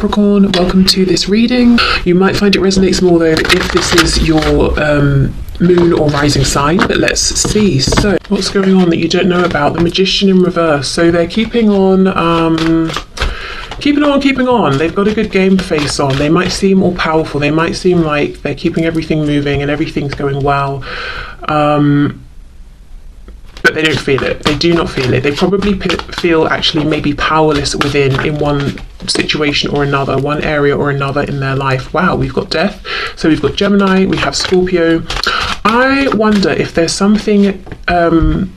Capricorn, welcome to this reading. You might find it resonates more though if this is your moon or rising sign, but let's see. So what's going on that you don't know about? The Magician in reverse. So they're keeping on. They've got a good game face on. They might seem all powerful. They might seem like they're keeping everything moving and everything's going well. But they don't feel it. They do not feel it. They probably feel actually maybe powerless in one situation or another, one area or another in their life. Wow, we've got Death. So we've got Gemini, we have Scorpio. I wonder if there's something that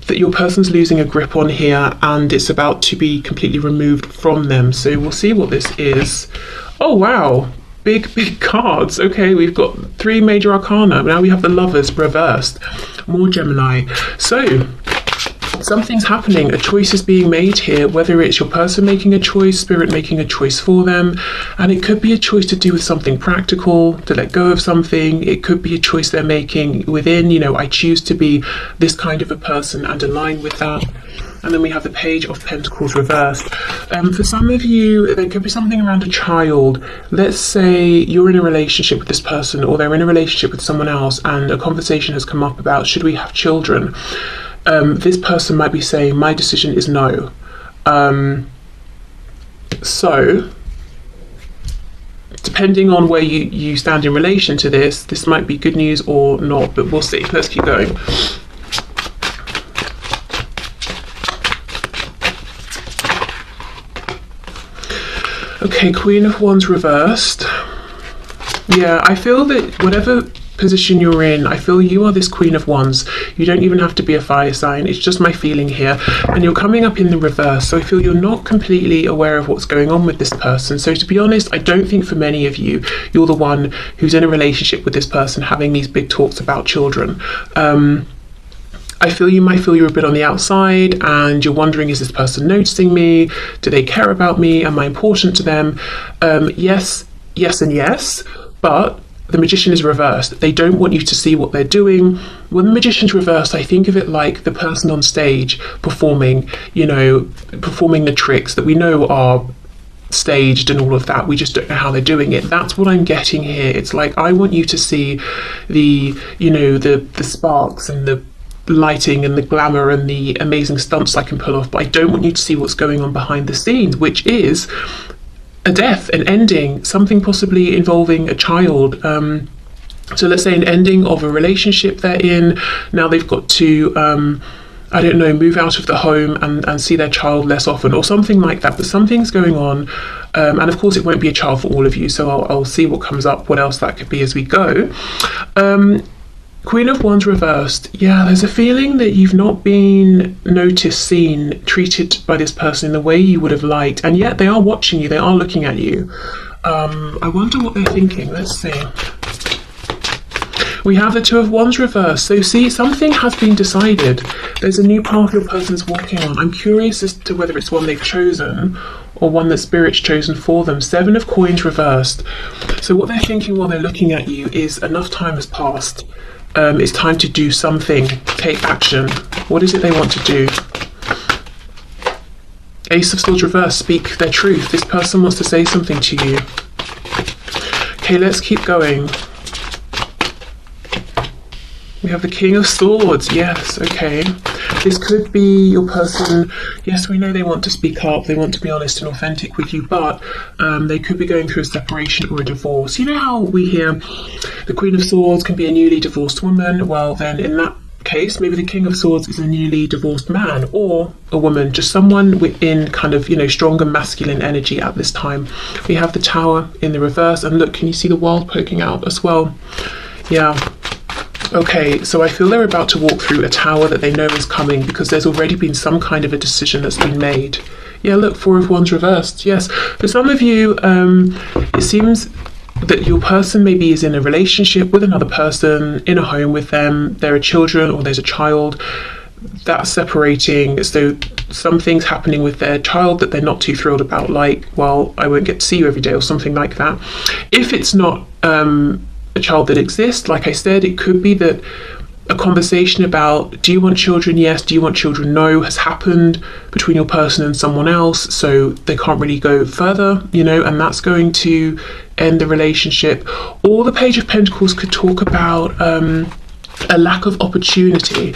your person's losing a grip on here and it's about to be completely removed from them. So we'll see what this is. Oh, wow. Big cards. Okay, we've got 3 major arcana. Now we have the Lovers reversed. More Gemini. So something's happening. A choice is being made here, whether it's your person making a choice, spirit making a choice for them. And it could be a choice to do with something practical, to let go of something. It could be a choice they're making within, I choose to be this kind of a person and align with that. And then we have the Page of Pentacles reversed. For some of you, there could be something around a child. Let's say you're in a relationship with this person or they're in a relationship with someone else and a conversation has come up about, should we have children? This person might be saying, my decision is no. So, depending on where you stand in relation to this might be good news or not, but we'll see. Let's keep going. Okay, Queen of Wands reversed. Yeah, I feel that whatever position you're in, I feel you are this Queen of Wands. You don't even have to be a fire sign. It's just my feeling here. And you're coming up in the reverse. So I feel you're not completely aware of what's going on with this person. So to be honest, I don't think for many of you, you're the one who's in a relationship with this person having these big talks about children. I feel you might feel you're a bit on the outside and you're wondering, is this person noticing me? Do they care about me? Am I important to them? Yes, and yes, but the Magician is reversed. They don't want you to see what they're doing. When the Magician's reversed, I think of it like the person on stage performing the tricks that we know are staged and all of that. We just don't know how they're doing it. That's what I'm getting here. It's like, I want you to see the sparks and the lighting and the glamour and the amazing stunts I can pull off, but I don't want you to see what's going on behind the scenes, which is a death, an ending, something possibly involving a child. So let's say an ending of a relationship they're in. Now they've got to move out of the home and see their child less often or something like that, but something's going on. And of course it won't be a child for all of you, so I'll see what comes up, what else that could be as we go. Queen of Wands reversed. Yeah, there's a feeling that you've not been noticed, seen, treated by this person in the way you would have liked, and yet they are watching you, they are looking at you. I wonder what they're thinking. Let's see. We have the Two of Wands reversed. So see, something has been decided. There's a new path your person's walking on. I'm curious as to whether it's one they've chosen or one that Spirit's chosen for them. 7 of Coins reversed. So what they're thinking while they're looking at you is enough time has passed. It's time to do something, take action. What is it they want to do? Ace of Swords reversed, speak their truth. This person wants to say something to you. Okay, let's keep going. We have the King of Swords. Yes, okay. This could be your person. Yes, we know they want to speak up. They want to be honest and authentic with you, but they could be going through a separation or a divorce. You know how we hear the Queen of Swords can be a newly divorced woman? Well, then in that case, maybe the King of Swords is a newly divorced man or a woman, just someone within kind of, stronger masculine energy at this time. We have the Tower in the reverse, and look, can you see the World poking out as well? Yeah. Okay, so I feel they're about to walk through a tower that they know is coming because there's already been some kind of a decision that's been made. Yeah, look, 4 of Wands reversed. Yes, for some of you, it seems that your person maybe is in a relationship with another person, in a home with them, there are children or there's a child that's separating, so something's happening with their child that they're not too thrilled about, like, well, I won't get to see you every day or something like that. If it's not a child that exists, like I said, it could be that a conversation about, do you want children? Yes. Do you want children? No, has happened between your person and someone else, so they can't really go further, you know, and that's going to end the relationship. Or the Page of Pentacles could talk about a lack of opportunity.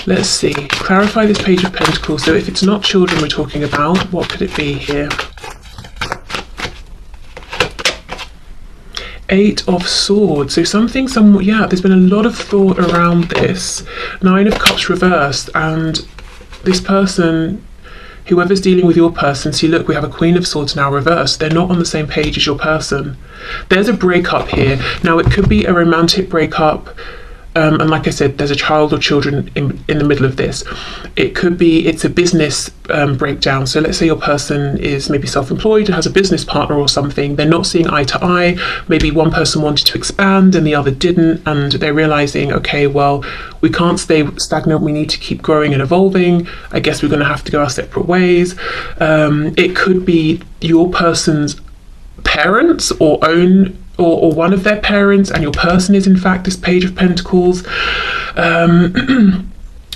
Let's see, clarify this Page of Pentacles. So if it's not children we're talking about, what could it be here? Eight of Swords. So something somewhat, yeah, there's been a lot of thought around this. Nine of Cups reversed, and this person, whoever's dealing with your person, see, look, we have a Queen of Swords now reversed. They're not on the same page as your person. There's a breakup here. Now, it could be a romantic breakup. And like I said, there's a child or children in the middle of this. It could be, it's a business breakdown. So let's say your person is maybe self-employed and has a business partner or something. They're not seeing eye to eye. Maybe one person wanted to expand and the other didn't. And they're realizing, okay, well, we can't stay stagnant. We need to keep growing and evolving. I guess we're going to have to go our separate ways. It could be your person's parents or own or one of their parents, and your person is in fact this Page of Pentacles. But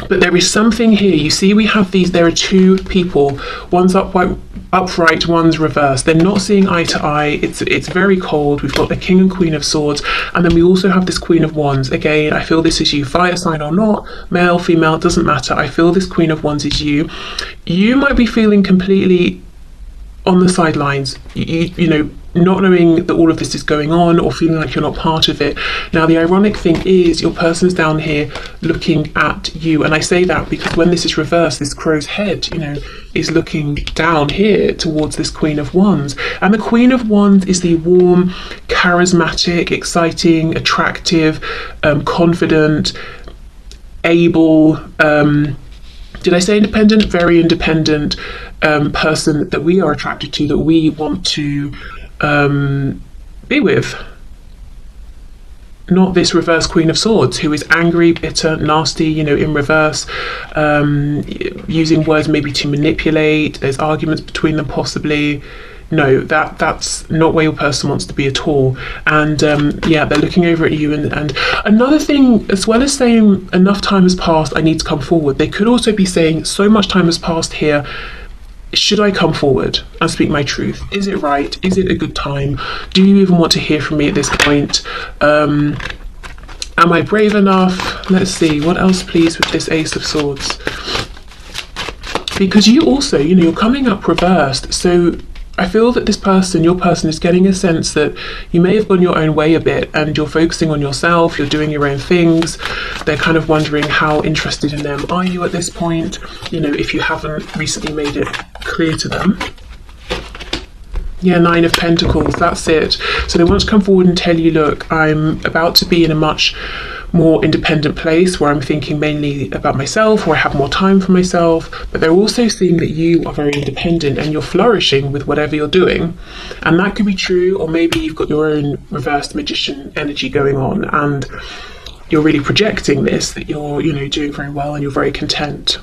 there is something here. You see, we have these, there are two people, one's upright, one's reversed. They're not seeing eye to eye. It's very cold. We've got the King and Queen of Swords, and then we also have this Queen of Wands. Again, I feel this is you, fire sign or not, male, female, it doesn't matter. I feel this Queen of Wands is you. You might be feeling completely on the sidelines, you know, not knowing that all of this is going on, or feeling like you're not part of it. Now, the ironic thing is your person's down here looking at you, and I say that because when this is reversed, this crow's head, you know, is looking down here towards this Queen of Wands, and the Queen of Wands is the warm, charismatic, exciting, attractive, confident, able, did I say independent? Very independent person that we are attracted to, that we want to be with. Not this reverse Queen of Swords who is angry, bitter, nasty, you know, in reverse, using words maybe to manipulate. There's arguments between them possibly. No, that's not where your person wants to be at all. And yeah, they're looking over at you. And another thing, as well as saying enough time has passed, I need to come forward, they could also be saying so much time has passed here. Should I come forward and speak my truth? Is it right? Is it a good time? Do you even want to hear from me at this point? Am I brave enough? Let's see, what else please with this Ace of Swords? Because you also, you know, you're coming up reversed. So I feel that this person, your person, is getting a sense that you may have gone your own way a bit and you're focusing on yourself, you're doing your own things. They're kind of wondering how interested in them are you at this point, you know, if you haven't recently made it clear to them. Yeah, Nine of Pentacles, that's it. So they want to come forward and tell you, look, I'm about to be in a much more independent place where I'm thinking mainly about myself, or I have more time for myself, but they're also seeing that you are very independent and you're flourishing with whatever you're doing. And that could be true, or maybe you've got your own reversed magician energy going on and you're really projecting this, that you're, you know, doing very well and you're very content.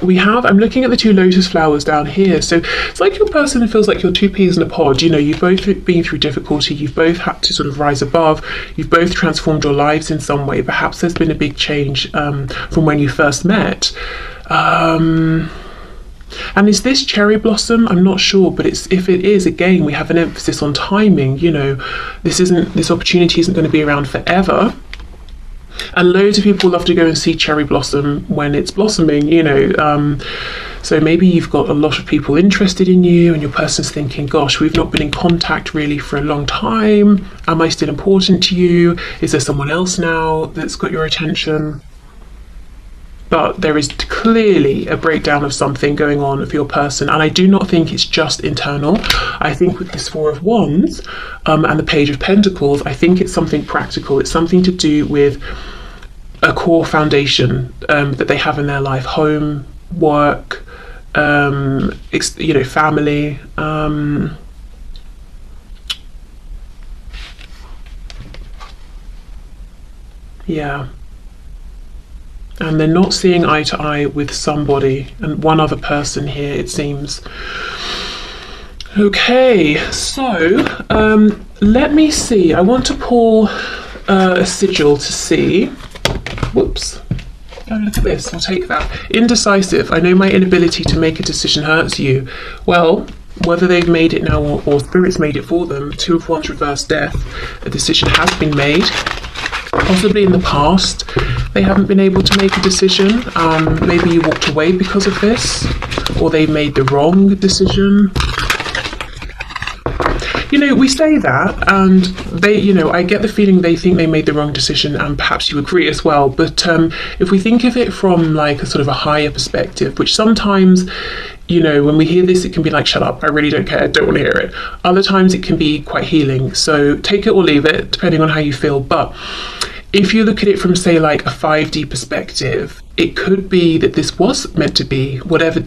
I'm looking at the two lotus flowers down here. So it's like your person feels like you're two peas in a pod. You know, you've both been through difficulty. You've both had to sort of rise above. You've both transformed your lives in some way. Perhaps there's been a big change from when you first met. And is this cherry blossom? I'm not sure, but if it is, again, we have an emphasis on timing. You know, this opportunity isn't going to be around forever. And loads of people love to go and see cherry blossom when it's blossoming, you know. So maybe you've got a lot of people interested in you and your person's thinking, gosh, we've not been in contact really for a long time. Am I still important to you? Is there someone else now that's got your attention? But there is clearly a breakdown of something going on for your person. And I do not think it's just internal. I think with this Four of Wands and the Page of Pentacles, I think it's something practical. It's something to do with a core foundation that they have in their life: home, work, you know, family. Yeah. And they're not seeing eye to eye with somebody, and one other person here, it seems. Okay, so let me see. I want to pull a sigil to see. Whoops. Oh, look at this. I'll take that. Indecisive. I know my inability to make a decision hurts you. Well, whether they've made it now or Spirit's made it for them, Two of Wands reverse death. A decision has been made. Possibly in the past, they haven't been able to make a decision. Maybe you walked away because of this, or they made the wrong decision. You know, we say that, and they, you know, I get the feeling they think they made the wrong decision, and perhaps you agree as well. But if we think of it from like a sort of a higher perspective, which sometimes, you know, when we hear this, it can be like, shut up, I really don't care, don't want to hear it. Other times it can be quite healing. So take it or leave it, depending on how you feel. But if you look at it from, say, like a 5D perspective, it could be that this was meant to be, whatever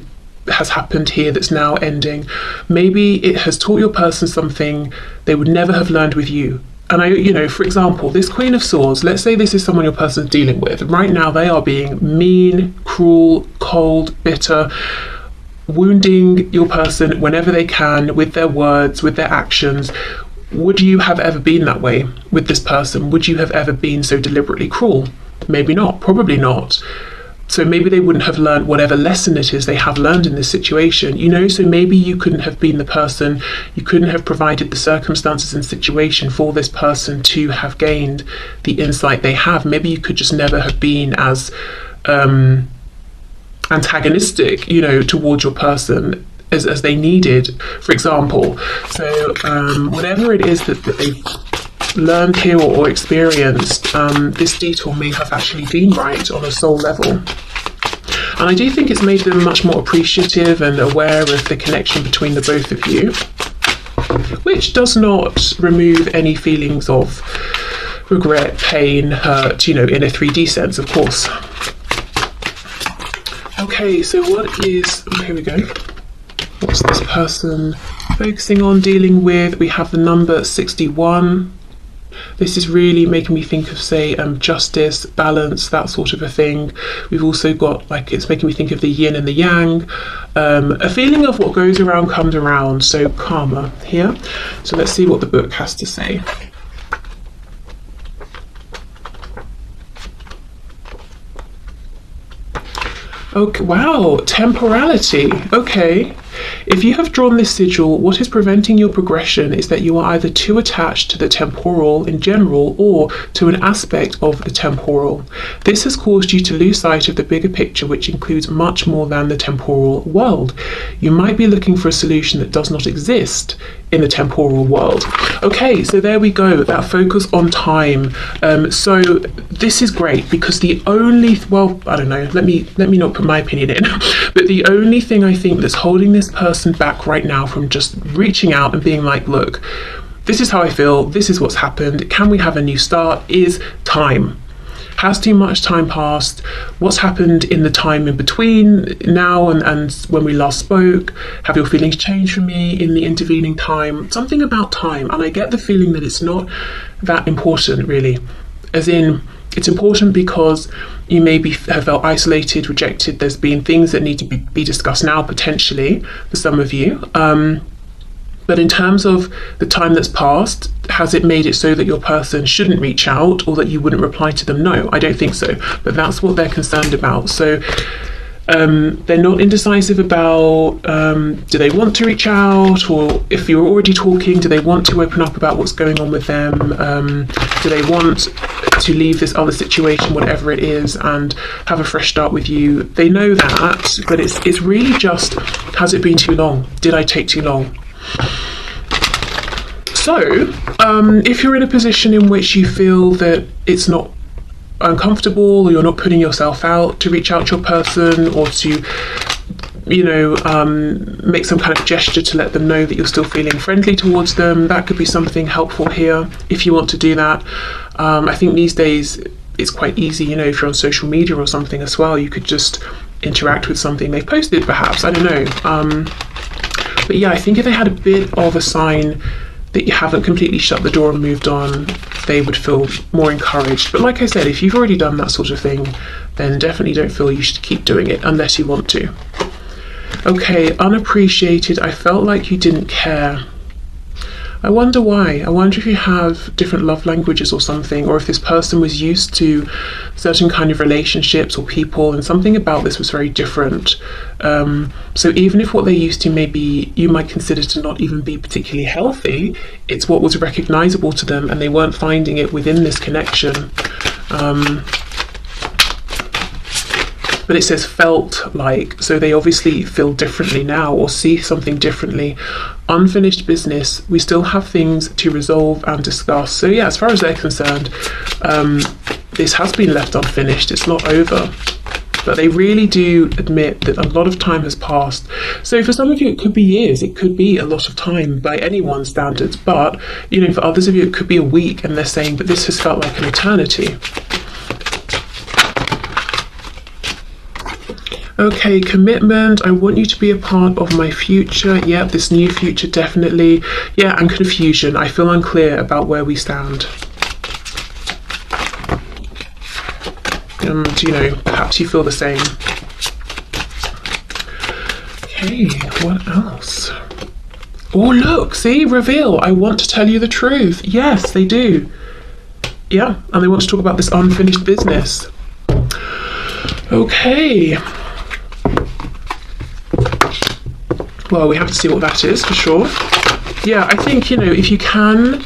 has happened here that's now ending. Maybe it has taught your person something they would never have learned with you. And you know, for example, this Queen of Swords, let's say this is someone your person's dealing with. Right now they are being mean, cruel, cold, bitter, wounding your person whenever they can with their words, with their actions. Would you have ever been that way with this person? Would you have ever been so deliberately cruel? Maybe not, probably not. So maybe they wouldn't have learned whatever lesson it is they have learned in this situation, you know, so maybe you couldn't have been the person, you couldn't have provided the circumstances and situation for this person to have gained the insight they have. Maybe you could just never have been as antagonistic, you know, towards your person as they needed, for example. So whatever it is that they've learned here or experienced, this detour may have actually been right on a soul level. And I do think it's made them much more appreciative and aware of the connection between the both of you, which does not remove any feelings of regret, pain, hurt, you know, in a 3D sense, of course. Okay, so here we go. What's this person focusing on, dealing with? We have the number 61. This is really making me think of, say, justice, balance, that sort of a thing. We've also got, like, it's making me think of the yin and the yang. A feeling of what goes around comes around, so karma here. So let's see what the book has to say. Okay, wow, temporality. Okay. If you have drawn this sigil, what is preventing your progression is that you are either too attached to the temporal in general or to an aspect of the temporal. This has caused you to lose sight of the bigger picture, which includes much more than the temporal world. You might be looking for a solution that does not exist in the temporal world. Okay, so there we go, that focus on time. So this is great because the only, well, I don't know, let me not put my opinion in, but the only thing I think that's holding this person back right now from just reaching out and being like, look, this is how I feel, this is what's happened, can we have a new start, is time. Has too much time passed? What's happened in the time in between now and when we last spoke? Have your feelings changed for me in the intervening time? Something about time, and I get the feeling that it's not that important really. As in, it's important because you maybe have felt isolated, rejected. There's been things that need to be discussed now, potentially, for some of you. But in terms of the time that's passed, has it made it so that your person shouldn't reach out or that you wouldn't reply to them? No, I don't think so. But that's what they're concerned about. So they're not indecisive about do they want to reach out, or if you're already talking, do they want to open up about what's going on with them? Do they want to leave this other situation, whatever it is, and have a fresh start with you? They know that, but it's really just, has it been too long? Did I take too long? So, if you're in a position in which you feel that it's not uncomfortable, or you're not putting yourself out to reach out to your person, or to, you know, make some kind of gesture to let them know that you're still feeling friendly towards them, that could be something helpful here if you want to do that. I think these days it's quite easy, you know, if you're on social media or something as well, you could just interact with something they've posted perhaps, I don't know. But yeah, I think if they had a bit of a sign that you haven't completely shut the door and moved on, they would feel more encouraged. But like I said, if you've already done that sort of thing, then definitely don't feel you should keep doing it unless you want to. Okay, unappreciated. I felt like you didn't care. I wonder why. I wonder if you have different love languages or something, or if this person was used to certain kind of relationships or people, and something about this was very different. So even if what they're used to maybe you might consider to not even be particularly healthy, it's what was recognizable to them, and they weren't finding it within this connection. But it says felt like, so they obviously feel differently now or see something differently. Unfinished business, we still have things to resolve and discuss. So yeah, as far as they're concerned, this has been left unfinished. It's not over. But they really do admit that a lot of time has passed. So for some of you, it could be years. It could be a lot of time by anyone's standards. But, you know, for others of you, it could be a week. And they're saying, but this has felt like an eternity. Okay, commitment. I want you to be a part of my future. Yeah, this new future, definitely. Yeah, and confusion. I feel unclear about where we stand. And, you know, perhaps you feel the same. Okay, what else? Oh, look, see, reveal. I want to tell you the truth. Yes, they do. Yeah, and they want to talk about this unfinished business. Okay. Well, we have to see what that is for sure. Yeah, I think, you know, if you can,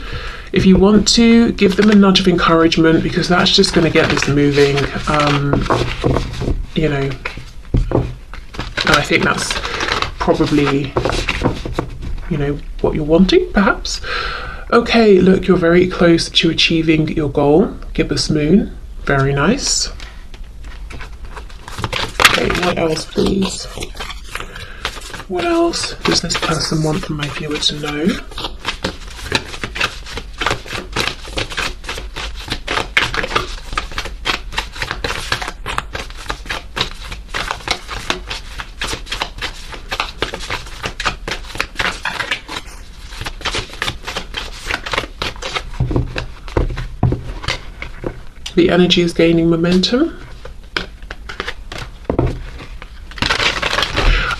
if you want to, give them a nudge of encouragement, because that's just going to get this moving, you know. And I think that's probably, you know, what you're wanting, perhaps. Okay, look, you're very close to achieving your goal. Gibbous moon, very nice. Okay, what else, please? What else does this person want from my viewer to know? The energy is gaining momentum.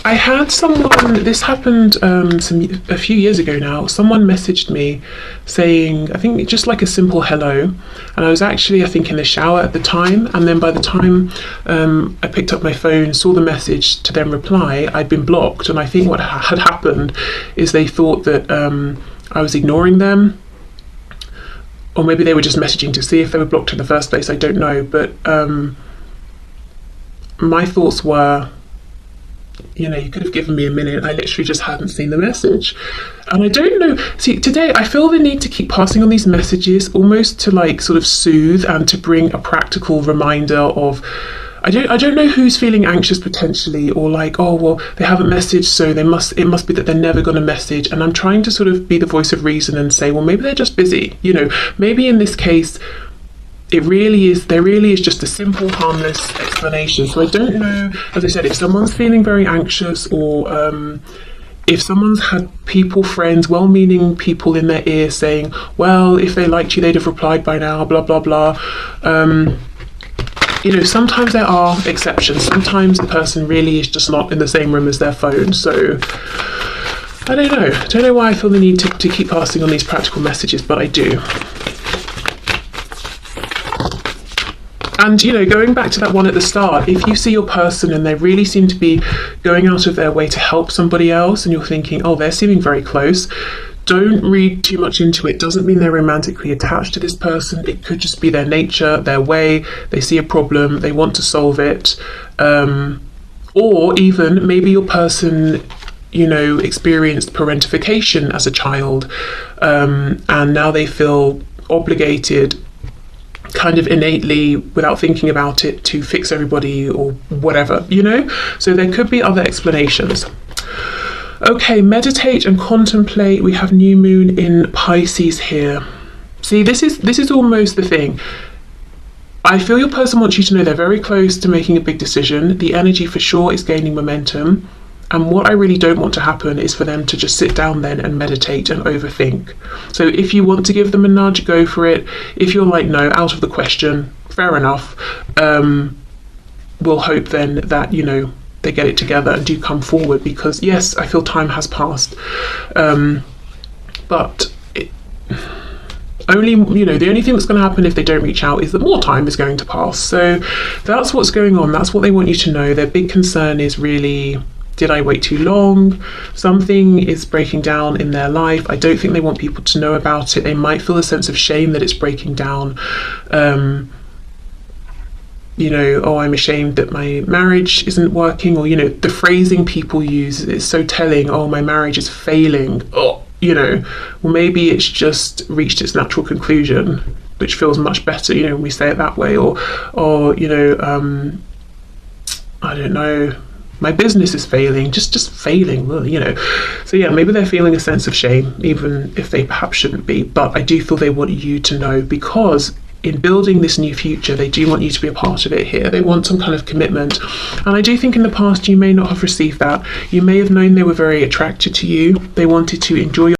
I had someone, this happened a few years ago now, someone messaged me saying, I think just like a simple hello, and I was actually, I think, in the shower at the time, and then by the time I picked up my phone, saw the message to then reply, I'd been blocked, and I think what had happened is they thought that I was ignoring them, or maybe they were just messaging to see if they were blocked in the first place, I don't know, but my thoughts were, you know, you could have given me a minute. I literally just hadn't seen the message. And I don't know. See, today I feel the need to keep passing on these messages, almost to like sort of soothe and to bring a practical reminder of, I don't know who's feeling anxious potentially, or like, oh, well, they haven't messaged, so it must be that they're never going to message. And I'm trying to sort of be the voice of reason and say, well, maybe they're just busy. You know, maybe in this case, there really is just a simple, harmless explanation. So I don't know, as I said, if someone's feeling very anxious, or if someone's had people, friends, well-meaning people in their ear saying, well, if they liked you, they'd have replied by now, blah, blah, blah. You know, sometimes there are exceptions. Sometimes the person really is just not in the same room as their phone. So I don't know. I don't know why I feel the need to keep passing on these practical messages, but I do. And, you know, going back to that one at the start, if you see your person and they really seem to be going out of their way to help somebody else, and you're thinking, oh, they're seeming very close, don't read too much into it. Doesn't mean they're romantically attached to this person. It could just be their nature, their way. They see a problem, they want to solve it. Or even maybe your person, you know, experienced parentification as a child, and now they feel obligated, kind of innately, without thinking about it, to fix everybody or whatever, you know. So there could be other explanations. Okay, meditate and contemplate. We have new moon in Pisces here. See, this is almost the thing. I feel your person wants you to know they're very close to making a big decision. The energy for sure is gaining momentum. And what I really don't want to happen is for them to just sit down then and meditate and overthink. So if you want to give them a nudge, go for it. If you're like, no, out of the question, fair enough. We'll hope then that, you know, they get it together and do come forward, because yes, I feel time has passed. But only, you know, the only thing that's going to happen if they don't reach out is that more time is going to pass. So that's what's going on. That's what they want you to know. Their big concern is really, did I wait too long? Something is breaking down in their life. I don't think they want people to know about it. They might feel a sense of shame that it's breaking down. You know, oh, I'm ashamed that my marriage isn't working, or, you know, the phrasing people use is so telling. Oh, my marriage is failing. Oh, you know, well, maybe it's just reached its natural conclusion, which feels much better, you know, when we say it that way. Or you know, I don't know, my business is failing, just failing, you know. So yeah, maybe they're feeling a sense of shame, even if they perhaps shouldn't be. But I do feel they want you to know, because in building this new future, they do want you to be a part of it here. They want some kind of commitment. And I do think in the past you may not have received that. You may have known they were very attracted to you. They wanted to enjoy your